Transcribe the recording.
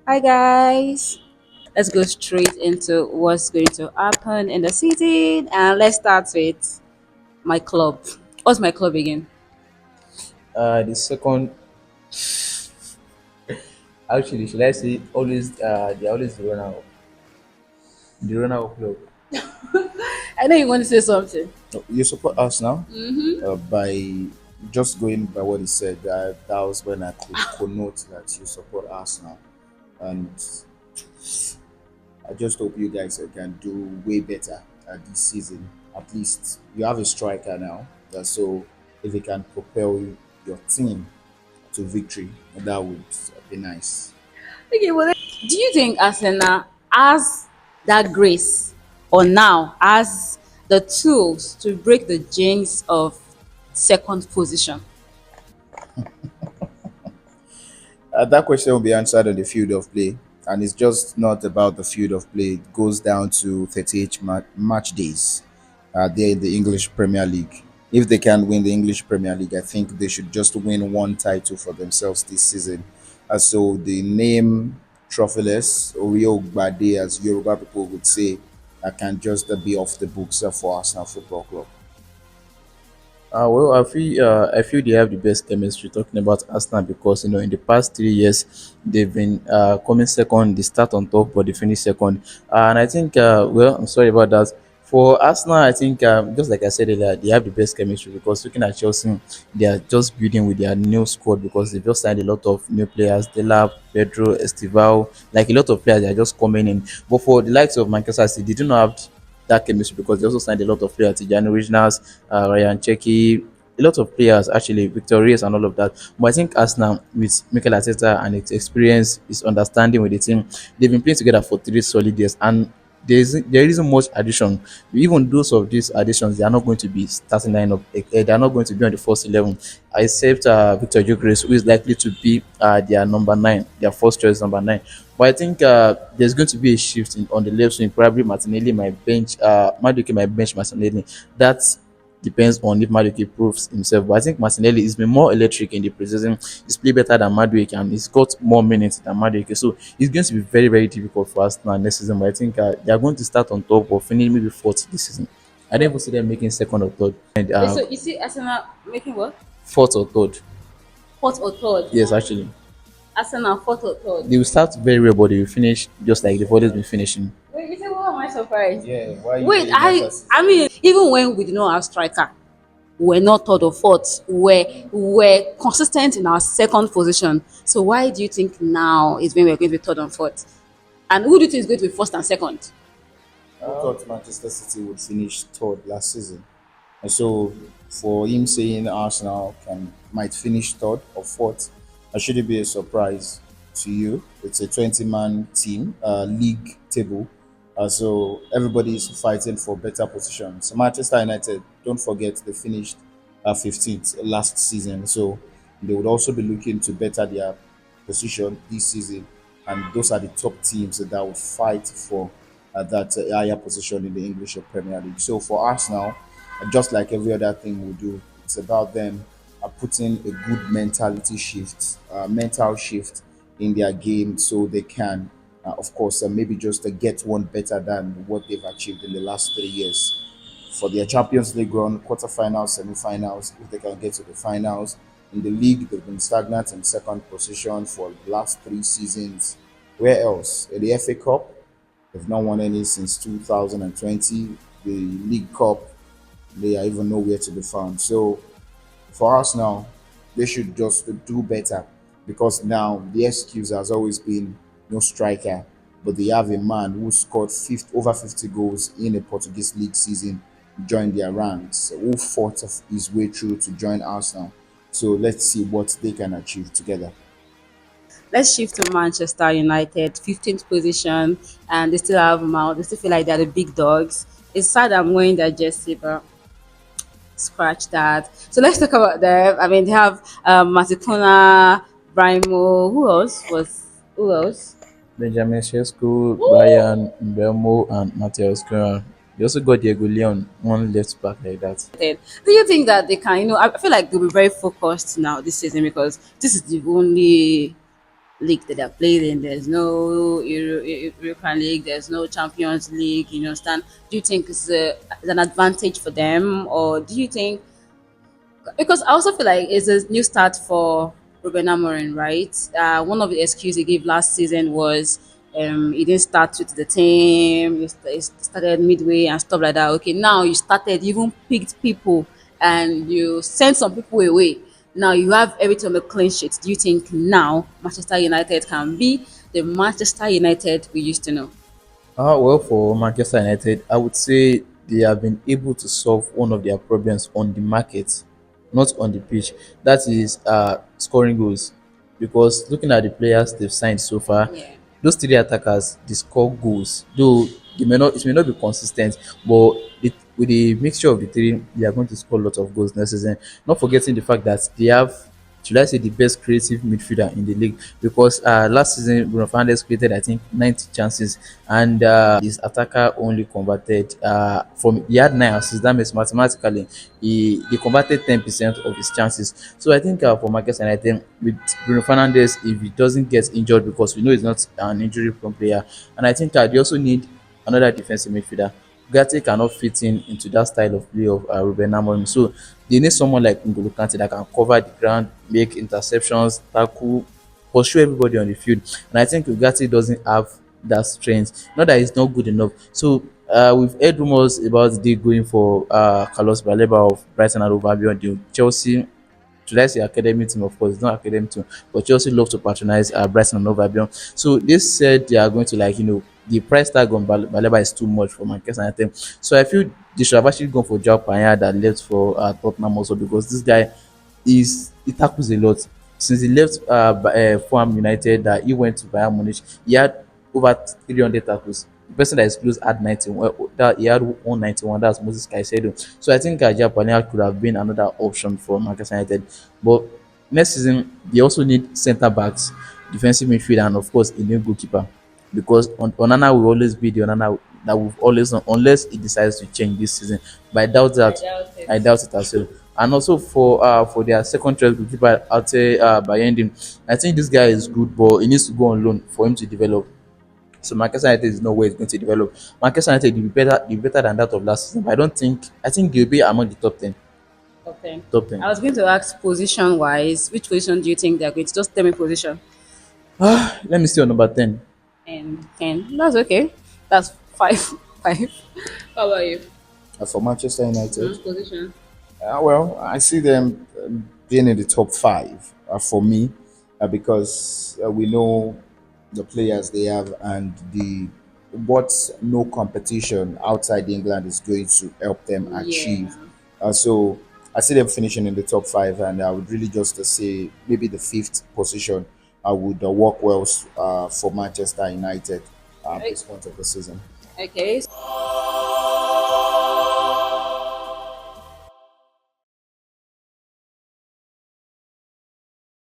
Hi guys. Let's go straight into what's going to happen in the season, and let's start with my club. What's my club again? The second, actually, should I say, always, they're always the runner of club. I know you want to say something. You support us now by just going by what he said. That was when I could connote that you support us now, and I just hope you guys can do way better this season. At least you have a striker now, so if he can propel your team to victory, that would be nice. Okay, well, do you think Arsenal has that grace or now has the tools to break the jinx of second position? That question will be answered on the field of play, and it's just not about the field of play. It goes down to 38 match days there in the English Premier League. If they can win the English Premier League, I think they should just win one title for themselves this season. So the name trophyless, Oreo Bade, as Yoruba people would say, can just be off the books for Arsenal Football Club. I feel they have the best chemistry talking about Arsenal because in the past 3 years they've been coming second. They start on top, but they finish second. And I think, I'm sorry about that. For Arsenal, I think just like I said earlier, they have the best chemistry because looking at Chelsea, they are just building with their new squad because they just signed a lot of new players. Delap, Pedro, Estival, like a lot of players, they are just coming in. But for the likes of Manchester City, they do not have that chemistry because they also signed a lot of players, Tijani Originals, Ryan Cheki, a lot of players actually, Victor Reyes and all of that. But I think Arsenal with Mikel Arteta and its experience, his understanding with the team, they've been playing together for 3 solid years and there isn't much addition. Even those of these additions, they are not going to be starting lineup. They are not going to be on the first 11, except Victor Gyökeres, who is likely to be their number 9, their first choice number 9. But I think there's going to be a shift on the left wing. Probably Martinelli might bench, Madueke might bench Martinelli. That depends on if Madueke proves himself. But I think Martinelli has been more electric in the preseason. He's played better than Madueke and he's got more minutes than Madueke. So it's going to be very, very difficult for Arsenal next season. But I think they are going to start on top or finish maybe fourth this season. I don't even see them making second or third. And Wait, so you see Arsenal making what? fourth or third. Fourth or third? Yes, actually. Arsenal fourth or third? They will start very well, but they will finish just like they've always been finishing. Wait, you say what am I surprised? Yeah, why are you Wait, saying I that? I mean, even when we did not have striker, we're not third or fourth. We're consistent in our second position. So why do you think now is when we're going to be third and fourth? And who do you think is going to be first and second? Who thought Manchester City would finish third last season? And so for him saying Arsenal might finish third or fourth, that shouldn't be a surprise to you. It's a 20-man team, league table. So everybody is fighting for better positions. So Manchester United, don't forget they finished 15th last season. So they would also be looking to better their position this season. And those are the top teams that will fight for that higher position in the English Premier League. So for Arsenal, just like every other thing we do, it's about them putting a good mental shift in their game so they can, of course, maybe just get one better than what they've achieved in the last 3 years. For their Champions League run, quarterfinals, semi-finals, if they can get to the finals. In the league, they've been stagnant in second position for the last 3 seasons. Where else? In the FA Cup, they've not won any since 2020. The League Cup, they are even nowhere to be found. So for us now, they should just do better because now the excuse has always been no striker, but they have a man who scored over 50 goals in a Portuguese league season, joined their ranks, who fought his way through to join Arsenal. So let's see what they can achieve together. Let's shift to Manchester United, 15th position, and they still have Mount. They still feel like they're the big dogs. It's sad I'm wearing that jersey, but scratch that. So let's talk about them. I mean, they have Matikona, Brimo. Who else? Benjamin Sesko, Brian Mbeumo, and Matthias Cunha. They also got Diego Leon, one left back like that. Do you think that they can? I feel like they'll be very focused now this season because this is the only. league that they're playing in. There's no European League. There's no Champions League. You understand? Do you think it's an advantage for them, or do you think because I also feel like it's a new start for Ruben Amorim, right? One of the excuses he gave last season was he didn't start with the team, he started midway and stuff like that. Okay, now you started, you even picked people and you sent some people away. Now you have everything on the clean sheet. Do you think now Manchester United can be the Manchester United we used to know? Well, for Manchester United, I would say they have been able to solve one of their problems on the market, not on the pitch. That is scoring goals. Because looking at the players they've signed so far, Yeah. those three attackers they score goals. Though it may not be consistent, but with the mixture of the three, they are going to score a lot of goals next season. Not forgetting the fact that they have, should I say, the best creative midfielder in the league because last season Bruno Fernandes created I think 90 chances and his attacker only converted from he had 9 assists. That means mathematically he converted 10% of his chances. So I think for Manchester United with Bruno Fernandes, if he doesn't get injured, because we know he's not an injury prone player, and I think they also need another defensive midfielder. Gatti cannot fit in into that style of play of Ruben Amorim. So they need someone like N'Golo Kante that can cover the ground, make interceptions, tackle, pursue everybody on the field. And I think Ugarte doesn't have that strength. Not that he's not good enough. So we've heard rumors about they going for Carlos Baleba of Brighton and Hove Albion. The Chelsea, should I say academy team? Of course, it's not academy team, but Chelsea love to patronize Brighton and Hove Albion. So they said they are going to the price tag on Baleba is too much for Manchester United. So I feel they should have actually gone for Joao Panya that left for Tottenham also because this guy he tackles a lot. Since he left Fulham United, that he went to Bayern Munich, he had over 300 tackles. The person that is close had 91. That he had 191. That's Moses Caicedo. So I think Japania could have been another option for Manchester United. But next season, they also need centre backs, defensive midfield, and of course a new goalkeeper. Because Onana will always be the Onana that we've always known, unless he decides to change this season. But I doubt I that. doubt it. I doubt it as well. And also for their second choice goalkeeper Ate Bayendin, I think this guy is good, but he needs to go on loan for him to develop. So Manchester United is no way it's going to develop. Manchester United will be better than that of last season. But I think they'll be among the top 10. Okay. Top 10. I was going to ask position wise, which position do you think they're going to just tell me position? Let me see on number 10. And 10. That's okay. That's five. Five. How about you? For Manchester United, Position. well, I see them being in the top five for me because we know the players they have and the what no competition outside England is going to help them Yeah. achieve. So I see them finishing in the top five, and I would really just say maybe the fifth position would work well for Manchester United at Okay. this point of the season. Okay.